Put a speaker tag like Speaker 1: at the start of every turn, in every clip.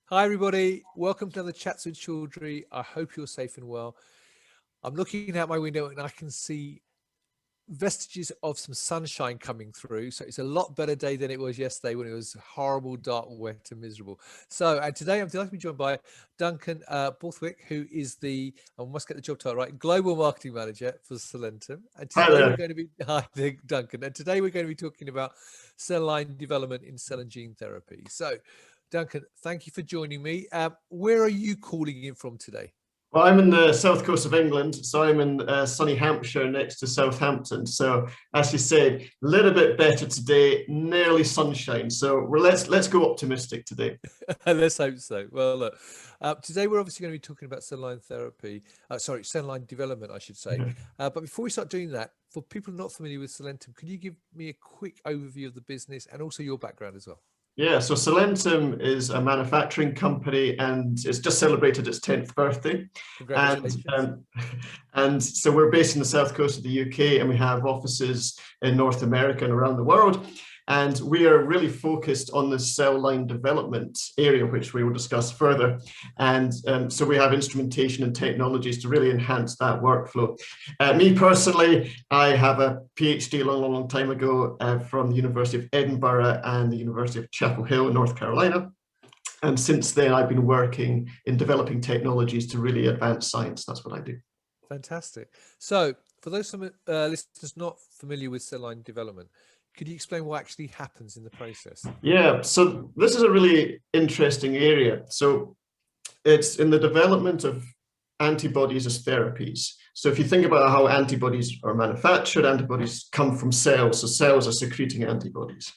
Speaker 1: Hi, everybody. Welcome to another Chats with Chaudhry. I hope you're safe and well. I'm looking out my window and I can see vestiges of some sunshine coming through. So it's a lot better day than it was yesterday when it was horrible, dark, wet and miserable. So today I'm delighted to be joined by Duncan Borthwick, who is I must get the job title right, Global Marketing Manager for Solentim. And
Speaker 2: Hi
Speaker 1: today
Speaker 2: there.
Speaker 1: we're going to be, hi there, Duncan. And today we're going to be talking about cell line development in cell and gene therapy. So Duncan, thank you for joining me. Where are you calling in from today?
Speaker 2: Well, I'm in the south coast of England, so I'm in sunny Hampshire next to Southampton. So, as you said, a little bit better today, nearly sunshine. So let's go optimistic today.
Speaker 1: Let's hope so. Well, look, today we're obviously going to be talking about cell line therapy. Cell line development, I should say. But before we start doing that, for people not familiar with Solentim, could you give me a quick overview of the business and also your background as well?
Speaker 2: Yeah, so Solentim is a manufacturing company and it's just celebrated its 10th birthday.
Speaker 1: Congratulations.
Speaker 2: And so we're based in the south coast of the UK and we have offices in North America and around the world. And we are really focused on the cell line development area, which we will discuss further. And so we have instrumentation and technologies to really enhance that workflow. Me personally, I have a PhD a long time ago from the University of Edinburgh and the University of Chapel Hill in North Carolina. And since then, I've been working in developing technologies to really advance science. That's what I do.
Speaker 1: Fantastic. So for those listeners not familiar with cell line development, could you explain what actually happens in the process?
Speaker 2: Yeah, so this is a really interesting area. So it's in the development of antibodies as therapies. So if you think about how antibodies are manufactured, antibodies come from cells, so cells are secreting antibodies.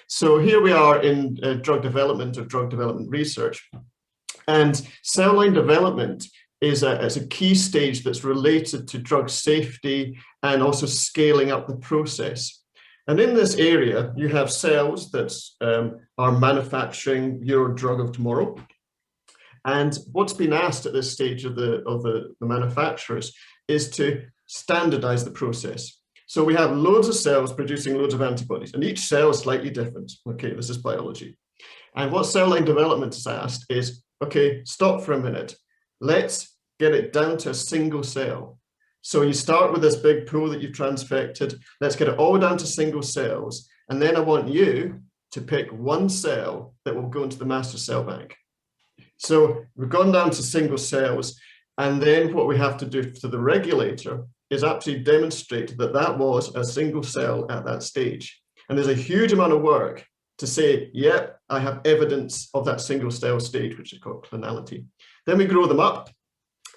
Speaker 2: So here we are in drug development research, and cell line development is a key stage that's related to drug safety and also scaling up the process. And in this area, you have cells that are manufacturing your drug of tomorrow. And what's been asked at this stage of the manufacturers is to standardize the process. So we have loads of cells producing loads of antibodies, and each cell is slightly different. Okay, this is biology. And what cell line development is asked is, okay, stop for a minute. Let's get it down to a single cell. So you start with this big pool that you've transfected. Let's get it all down to single cells. And then I want you to pick one cell that will go into the master cell bank. So we've gone down to single cells. And then what we have to do to the regulator is actually demonstrate that that was a single cell at that stage. And there's a huge amount of work to say, yep, I have evidence of that single cell stage, which is called clonality. Then we grow them up.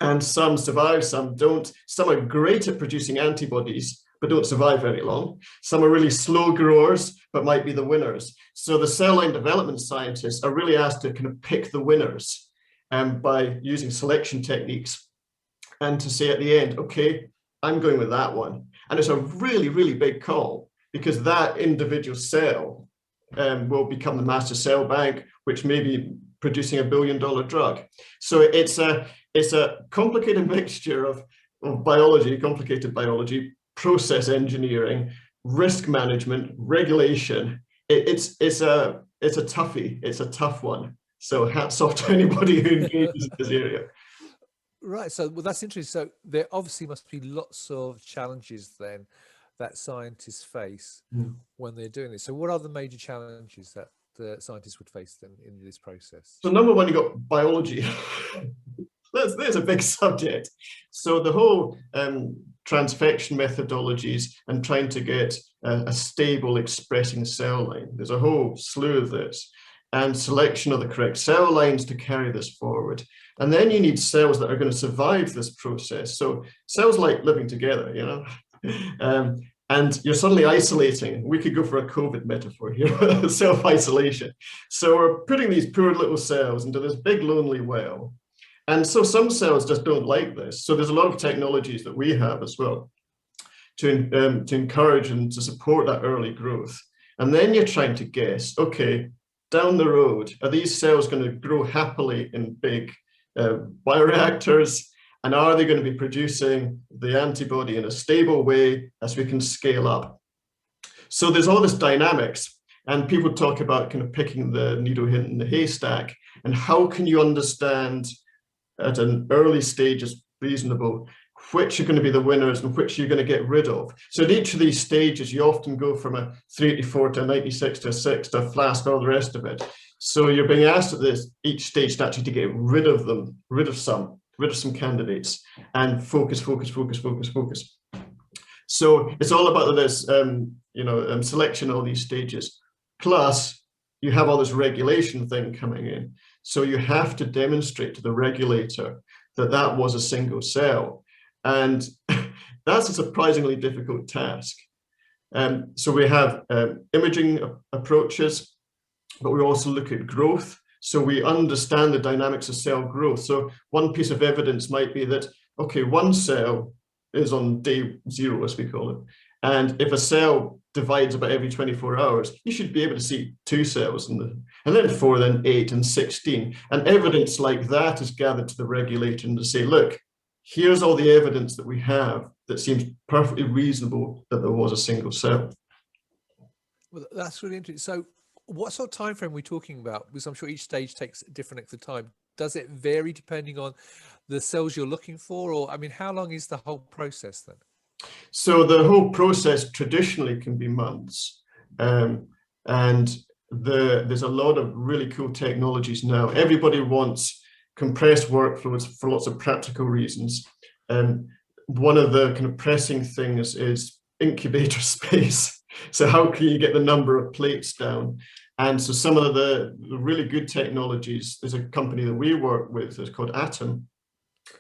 Speaker 2: And some survive, some don't. Some are great at producing antibodies, but don't survive very long. Some are really slow growers, but might be the winners. So the cell line development scientists are really asked to kind of pick the winners by using selection techniques and to say at the end, okay, I'm going with that one. And it's a really big call because that individual cell will become the master cell bank, which may be producing $1 billion drug. So it's a complicated mixture of complicated biology, process engineering, risk management, regulation. It's a toughie. It's a tough one. So hats off to anybody who engages in this area.
Speaker 1: Right. So, well, that's interesting. So there obviously must be lots of challenges then that scientists face when they're doing this. So what are the major challenges that the scientists would face then in this process?
Speaker 2: So number one, you got biology. There's a big subject. So the whole transfection methodologies and trying to get a stable expressing cell line. There's a whole slew of this, and selection of the correct cell lines to carry this forward. And then you need cells that are going to survive this process. So cells like living together, you know. And you're suddenly isolating. We could go for a COVID metaphor here, self-isolation. So we're putting these poor little cells into this big lonely well. And so some cells just don't like this. So there's a lot of technologies that we have as well to encourage and to support that early growth. And then you're trying to guess, okay, down the road, are these cells going to grow happily in big bioreactors? And are they going to be producing the antibody in a stable way as we can scale up? So there's all this dynamics. And people talk about kind of picking the needle in the haystack, and how can you understand at an early stage as reasonable which are going to be the winners and which you're going to get rid of. So at each of these stages, you often go from a 384 to a 96 to a 6 to a flask, all the rest of it. So you're being asked at this each stage to actually to get rid of them, rid of some candidates, and focus. So it's all about this, selection of all these stages. Plus, you have all this regulation thing coming in. So you have to demonstrate to the regulator that that was a single cell. And that's a surprisingly difficult task. So we have imaging approaches, but we also look at growth. So we understand the dynamics of cell growth. So one piece of evidence might be that, okay, one cell is on day 0, as we call it. And if a cell divides about every 24 hours, you should be able to see 2 cells, and then 4, then 8, and 16. And evidence like that is gathered to the regulator and to say, look, here's all the evidence that we have that seems perfectly reasonable that there was a single cell.
Speaker 1: Well, that's really interesting. So what sort of time frame are we talking about? Because I'm sure each stage takes a different length of time. Does it vary depending on the cells you're looking for? Or, I mean, how long is the whole process then?
Speaker 2: So the whole process traditionally can be months. And there's a lot of really cool technologies now. Everybody wants compressed workflows for lots of practical reasons. One of the kind of pressing things is incubator space. So how can you get the number of plates down? And so some of the really good technologies, there's a company that we work with, it's called Atom,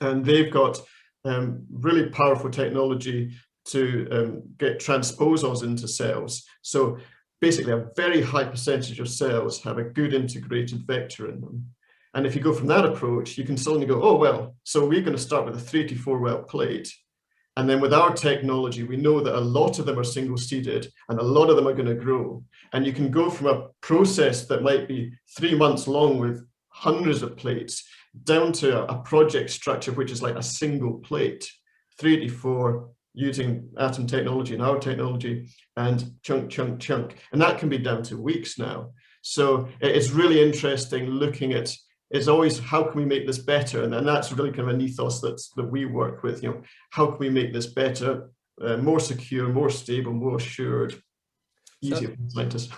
Speaker 2: and they've got really powerful technology to get transposons into cells. So basically a very high percentage of cells have a good integrated vector in them. And if you go from that approach, you can suddenly go, oh, well, so we're going to start with a 3 to 4 well plate. And then with our technology, we know that a lot of them are single seeded and a lot of them are going to grow. And you can go from a process that might be 3 months long with hundreds of plates down to a project structure, which is like a single plate, 3 to 4, using Atom technology and our technology, and chunk. And that can be down to weeks now. So it's really interesting looking at, it's always, how can we make this better? And that's really kind of an ethos that we work with, how can we make this better, more secure, more stable, more assured, easier for scientists.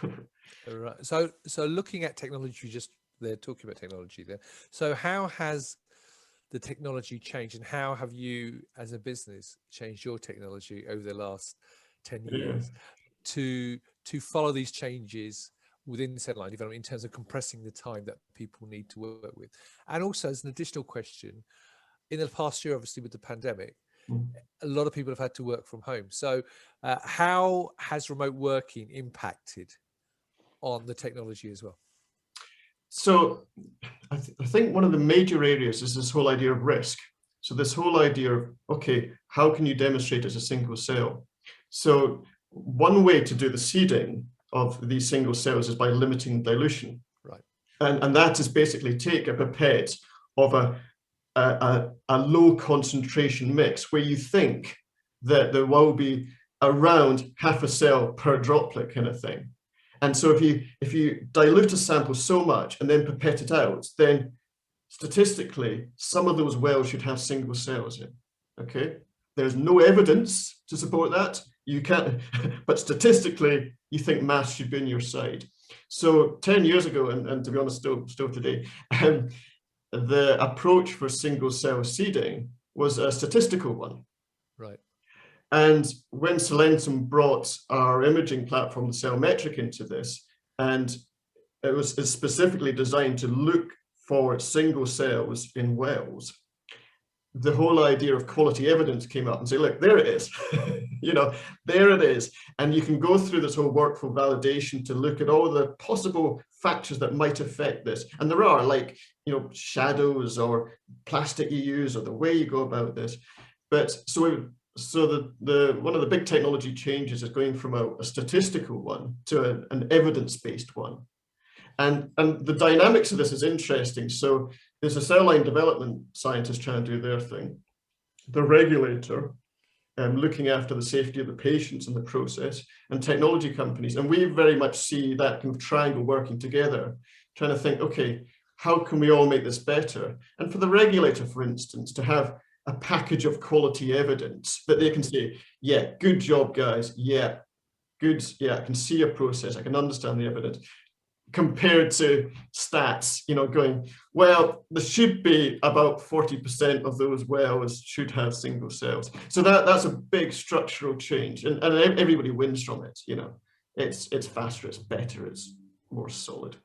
Speaker 1: Right. So looking at technology, they're talking about technology there. So how has the technology changed, and how have you as a business changed your technology over the last 10 years to follow these changes within cell line development in terms of compressing the time that people need to work with? And also, as an additional question, in the past year, obviously with the pandemic, a lot of people have had to work from home. So how has remote working impacted on the technology as well?
Speaker 2: So I think one of the major areas is this whole idea of risk. So this whole idea of, okay, how can you demonstrate as a single cell? So one way to do the seeding of these single cells is by limiting dilution.
Speaker 1: Right.
Speaker 2: And that is basically take a pipette of a low concentration mix where you think that there will be around half a cell per droplet kind of thing. And so if you dilute a sample so much and then pipette it out, then statistically, some of those wells should have single cells in, okay? There's no evidence to support that. You can't, but statistically, you think math should be on your side. So 10 years ago, and to be honest, still today, the approach for single cell seeding was a statistical one.
Speaker 1: Right.
Speaker 2: And when Solentim brought our imaging platform, the Cellmetric, into this, and it's specifically designed to look for single cells in wells, the whole idea of quality evidence came up and say, look, there it is, there it is. And you can go through this whole workflow validation to look at all the possible factors that might affect this. And there are, like, shadows or plastic you use or the way you go about this. But so the one of the big technology changes is going from a statistical one to an evidence-based one. And the dynamics of this is interesting. So there's a cell line development scientist trying to do their thing. The regulator looking after the safety of the patients in the process, and technology companies. And we very much see that kind of triangle working together, trying to think, okay, how can we all make this better? And for the regulator, for instance, to have a package of quality evidence that they can say, yeah, good job, guys. Yeah, good. Yeah, I can see a process. I can understand the evidence. Compared to stats, going, well, there should be about 40% of those wells should have single cells. So that's a big structural change, and everybody wins from it. It's faster, it's better, it's more solid.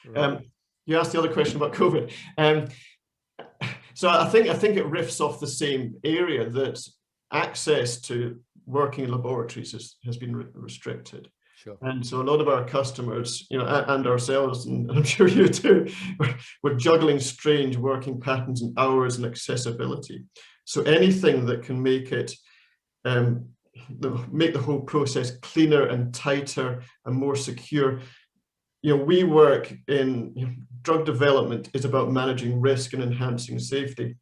Speaker 1: Right.
Speaker 2: You asked the other question about COVID. So I think it riffs off the same area, that access to working in laboratories has been restricted.
Speaker 1: Sure.
Speaker 2: And so a lot of our customers, and ourselves, and I'm sure you too, we're juggling strange working patterns and hours and accessibility. So anything that can make it, make the whole process cleaner and tighter and more secure. We work in drug development is about managing risk and enhancing safety.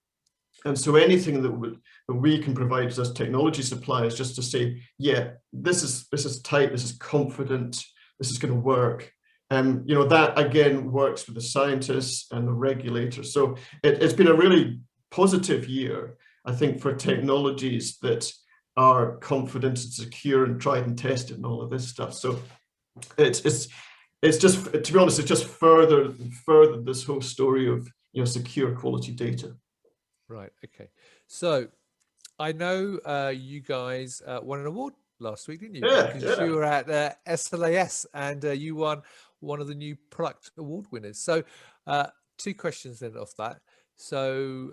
Speaker 2: And so anything that we can provide as technology suppliers, just to say, yeah, this is tight, this is confident, this is going to work. That again works with the scientists and the regulators. So it's been a really positive year, I think, for technologies that are confident and secure and tried and tested and all of this stuff. So it's just, to be honest, it's just further this whole story of secure quality data.
Speaker 1: Right. Okay. So I know you guys won an award last week, didn't you?
Speaker 2: Yeah.
Speaker 1: Because you were at SLAS and you won one of the new product award winners. So 2 questions then off that. So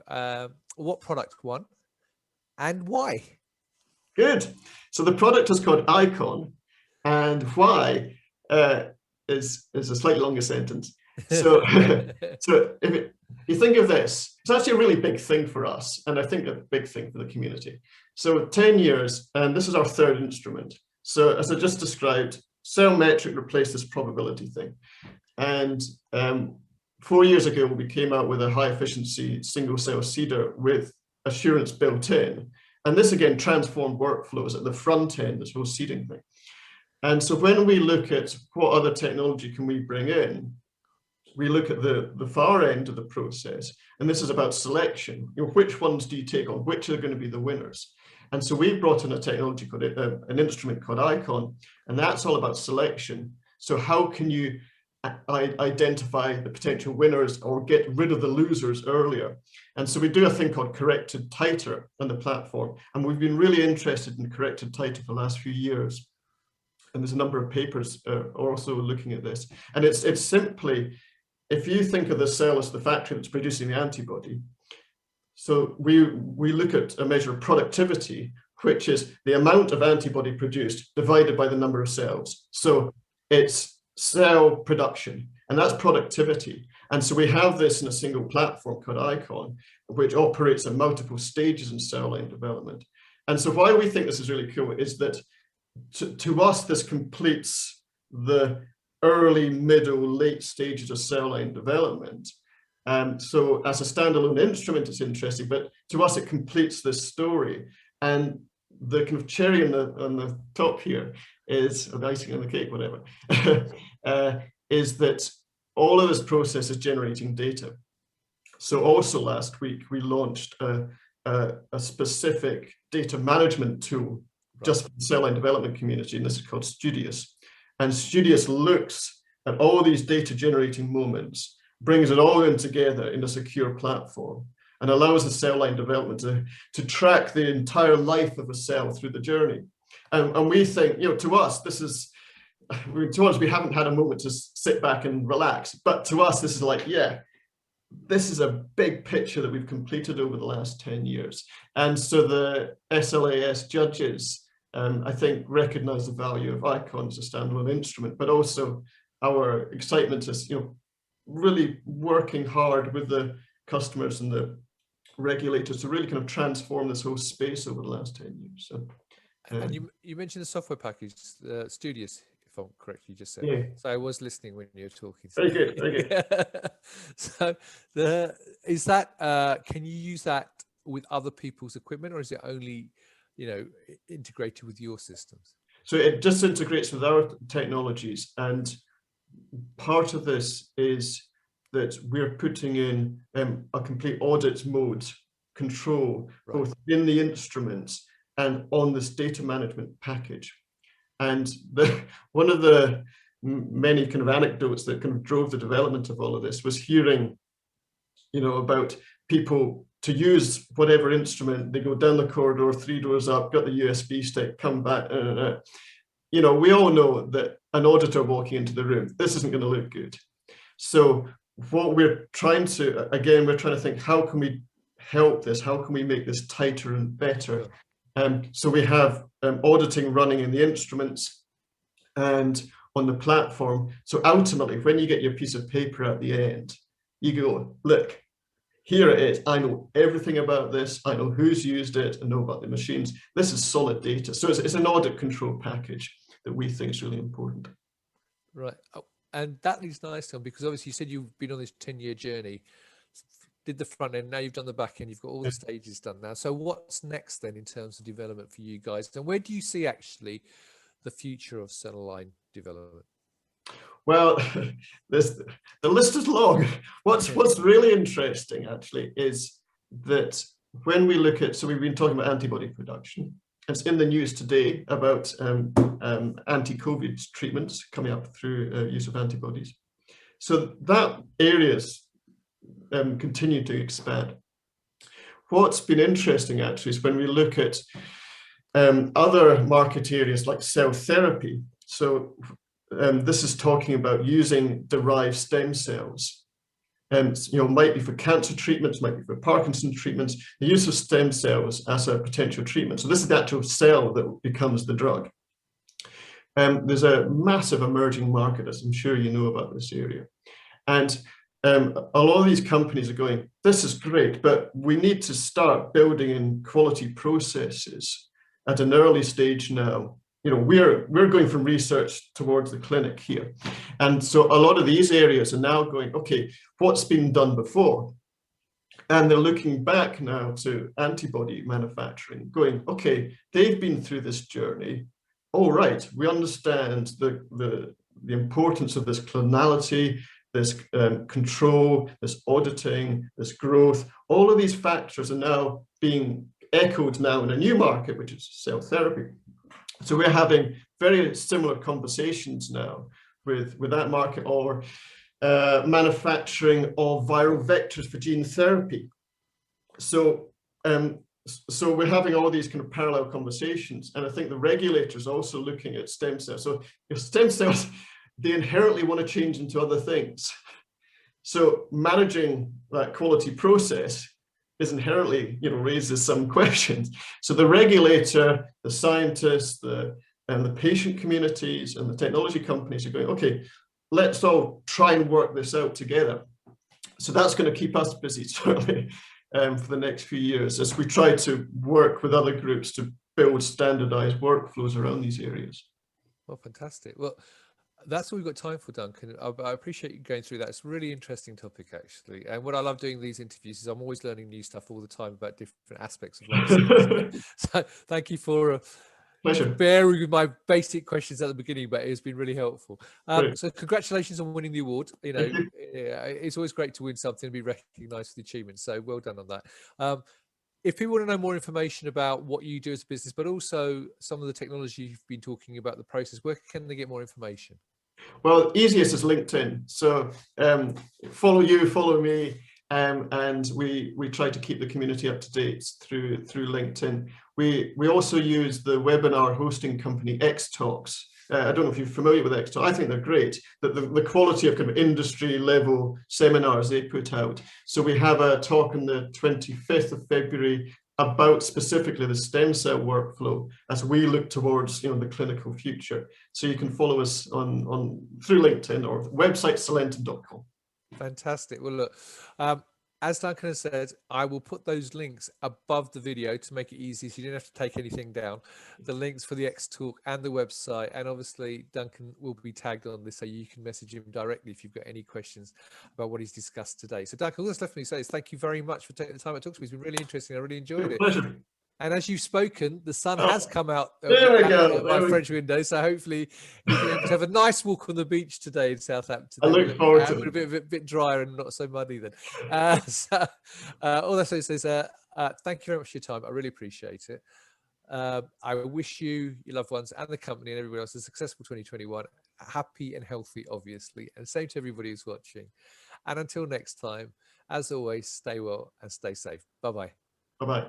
Speaker 1: what product won and why? Good.
Speaker 2: So the product is called Icon, and why is a slightly longer sentence. So, if you think of this, it's actually a really big thing for us, and I think a big thing for the community. So 10 years, and this is our 3rd instrument. So as I just described, cell metric replaced this probability thing. And 4 years ago, we came out with a high efficiency single cell seeder with assurance built in. And this again transformed workflows at the front end, this whole seeding thing. And so when we look at what other technology can we bring in, we look at the far end of the process, and this is about selection. Which ones do you take on? Which are going to be the winners? And so we brought in a technology called an instrument called Icon, and that's all about selection. So how can you identify the potential winners or get rid of the losers earlier? And so we do a thing called corrected titer on the platform, and we've been really interested in corrected titer for the last few years. And there's a number of papers also looking at this. And it's simply, if you think of the cell as the factory that's producing the antibody, so we look at a measure of productivity, which is the amount of antibody produced divided by the number of cells. So it's cell production, and that's productivity. And so we have this in a single platform called Icon, which operates at multiple stages in cell line development. And so why we think this is really cool is that to us, this completes the early, middle, late stages of cell line development. So as a standalone instrument, it's interesting, but to us, it completes this story. And the kind of cherry on the top here is, or the icing on the cake, whatever, is that all of this process is generating data. So also last week, we launched a specific data management tool just for the cell line development community, and this is called Studious. And Studious looks at all these data generating moments, brings it all in together in a secure platform, and allows the cell line development to track the entire life of a cell through the journey. And we think, to us, we haven't had a moment to sit back and relax, but to us, this is like, yeah, this is a big picture that we've completed over the last 10 years. And so the SLAS judges, I think, recognize the value of Icon as a standalone instrument, but also our excitement is, really working hard with the customers and the regulators to really kind of transform this whole space over the last 10 years. So,
Speaker 1: and you mentioned the software package, Studious, if I'm correct, you just said.
Speaker 2: Yeah.
Speaker 1: So I was listening when you were talking.
Speaker 2: Very good, very good.
Speaker 1: So is that, can you use that with other people's equipment, or is it only integrated with your systems?
Speaker 2: So it just integrates with our technologies, and part of this is that we're putting in a complete audit mode control, right, both in the instruments and on this data management package. And one of the many kind of anecdotes that kind of drove the development of all of this was hearing, about people to use whatever instrument. They go down the corridor, 3 doors up, got the USB stick, come back. We all know that an auditor walking into the room, this isn't going to look good. So what we're trying to, again, we're trying to think, how can we help this? How can we make this tighter and better? So we have auditing running in the instruments and on the platform. So ultimately, when you get your piece of paper at the end, you go, look, here it is. I know everything about this. I know who's used it. I know about the machines. This is solid data. So it's an audit control package that we think is really important.
Speaker 1: Right. Oh, and that leads nicely on, because obviously you said you've been on this 10-year journey, did the front end, now you've done the back end, you've got all the stages done now. So what's next then in terms of development for you guys? And where do you see actually the future of cell line development?
Speaker 2: Well, the list is long. What's really interesting actually is that when we look at, so we've been talking about antibody production. It's in the news today about anti-COVID treatments coming up through use of antibodies. So that areas continue to expand. What's been interesting actually is when we look at other market areas like cell therapy. So this is talking about using derived stem cells. Might be for cancer treatments, might be for Parkinson's treatments, the use of stem cells as a potential treatment. So this is the actual cell that becomes the drug. There's a massive emerging market, as I'm sure you know about this area. And a lot of these companies are going, this is great, but we need to start building in quality processes at an early stage now. We're going from research towards the clinic here. And so a lot of these areas are now going, okay, what's been done before? And they're looking back now to antibody manufacturing, going, okay, they've been through this journey. All right, we understand the importance of this clonality, this control, this auditing, this growth. All of these factors are now being echoed now in a new market, which is cell therapy. So we're having very similar conversations now with that market, or manufacturing of viral vectors for gene therapy. So we're having all these kind of parallel conversations, and I think the regulators are also looking at stem cells. So if stem cells, they inherently want to change into other things. So managing that quality process is inherently, raises some questions. So the regulator, the scientists, and the patient communities and the technology companies are going, okay, let's all try and work this out together. So that's going to keep us busy, certainly, for the next few years, as we try to work with other groups to build standardized workflows around these areas.
Speaker 1: Well, fantastic. Well, that's all we've got time for, Duncan. I appreciate you going through that. It's a really interesting topic, actually. And what I love doing these interviews is I'm always learning new stuff all the time about different aspects of life. So thank you for bearing with my basic questions at the beginning, but it's been really helpful. So congratulations on winning the award. It's always great to win something and be recognised for the achievement. So well done on that. If people want to know more information about what you do as a business, but also some of the technology you've been talking about, the process, where can they get more information?
Speaker 2: Well, easiest is LinkedIn. So follow you, follow me, and we try to keep the community up to date through LinkedIn. We also use the webinar hosting company XTalks. I don't know if you're familiar with XTalks. I think they're great. The quality of kind of industry level seminars they put out. So we have a talk on the 25th of February about specifically the stem cell workflow as we look towards the clinical future. So you can follow us on through LinkedIn or website solentim.com.
Speaker 1: Fantastic. Well, look, as Duncan has said, I will put those links above the video to make it easy, so you don't have to take anything down. The links for the XTalk and the website, and obviously Duncan will be tagged on this, so you can message him directly if you've got any questions about what he's discussed today. So Duncan, all that's left for me to say is thank you very much for taking the time to talk to me. It's been really interesting. I really enjoyed it.
Speaker 2: Pleasure.
Speaker 1: And as you've spoken, the sun has come out
Speaker 2: There we go.
Speaker 1: at my French window. So hopefully you'll be able to have a nice walk on the beach today in Southampton.
Speaker 2: I look forward to
Speaker 1: it.
Speaker 2: it.
Speaker 1: A bit drier and not so muddy then. All that says is, thank you very much for your time. I really appreciate it. I wish you, your loved ones, and the company and everybody else a successful 2021. Happy and healthy, obviously. And same to everybody who's watching. And until next time, as always, stay well and stay safe. Bye-bye.
Speaker 2: Bye-bye.